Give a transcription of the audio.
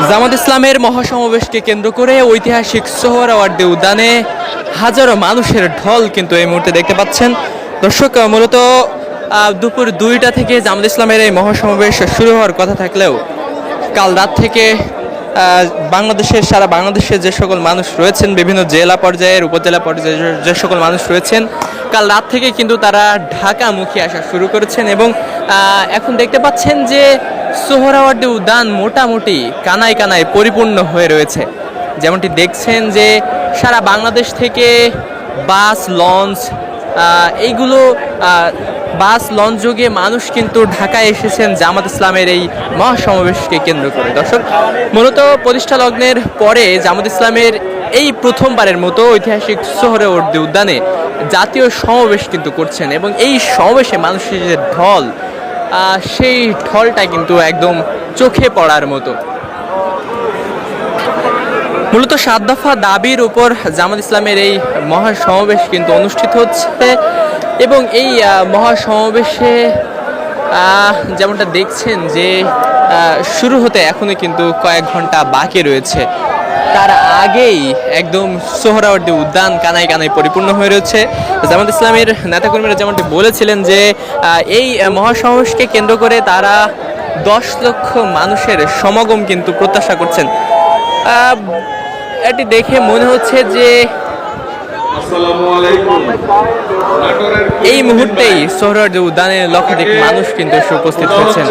জামাত ইসলামের মহাসমাবেশকে কেন্দ্র করে ঐতিহাসিক সোহরাওয়ার্দী উদ্যানে হাজারো মানুষের ঢল কিন্তু এই মুহূর্তে দেখতে পাচ্ছেন। দর্শক, মূলত দুপুর 2টা থেকে জামাত ইসলামের এই মহাসমাবেশ শুরু হওয়ার কথা থাকলেও কাল রাত থেকে সারা বাংলাদেশের যে সকল মানুষ রয়েছেন, বিভিন্ন জেলা পর্যায়ের উপজেলা পর্যায়ে যে সকল মানুষ রয়েছেন, কাল রাত থেকে কিন্তু তারা ঢাকামুখী আসা শুরু করেছেন এবং এখন দেখতে পাচ্ছেন যে সোহরাওয়ার্দী উদ্যান মোটামুটি কানায় কানায় পরিপূর্ণ হয়ে রয়েছে। যেমনটি দেখছেন যে সারা বাংলাদেশ থেকে বাস, লঞ্চ, এইগুলো বাস, লঞ্চ যোগে মানুষ কিন্তু ঢাকায় এসেছেন জামাত ইসলামের এই মহাসমাবেশকে কেন্দ্র করে। দর্শক, মূলত প্রতিষ্ঠা লগ্নের পরে জামাত ইসলামের এই প্রথমবারের মতো ঐতিহাসিক সোহরাওয়ার্দী উদ্যানে জাতীয় সমাবেশ কিন্তু করছেন এবং এই সমাবেশে মানুষের যে ঢল, সেই ঢলটা কিন্তু একদম চোখে পড়ার মতো। মূলত 7 দফা দাবির উপর জামাত ইসলামের এই মহাসমাবেশ কিন্তু অনুষ্ঠিত হচ্ছে এবং এই মহাসমাবেশে যেমনটা দেখছেন যে শুরু হতে এখনো কিন্তু কয়েক ঘন্টা বাকি রয়েছে। তার আগেই একদম সোহরাওয়ার্দী উদ্যান কানায় কানায় পরিপূর্ণ হয়ে রয়েছে। জামাত ইসলামের নেতাকর্মীরা যেমনটি বলেছিলেন যে এই মহাসমাবেশকে কেন্দ্র করে তারা 10 লক্ষ মানুষের সমাগম কিন্তু প্রত্যাশা করছেন। এটি দেখে মনে হচ্ছে যে এই মুহূর্তেই সোহরাওয়ার্দী উদ্যানে লক্ষাধিক মানুষ কিন্তু উপস্থিত হয়েছেন।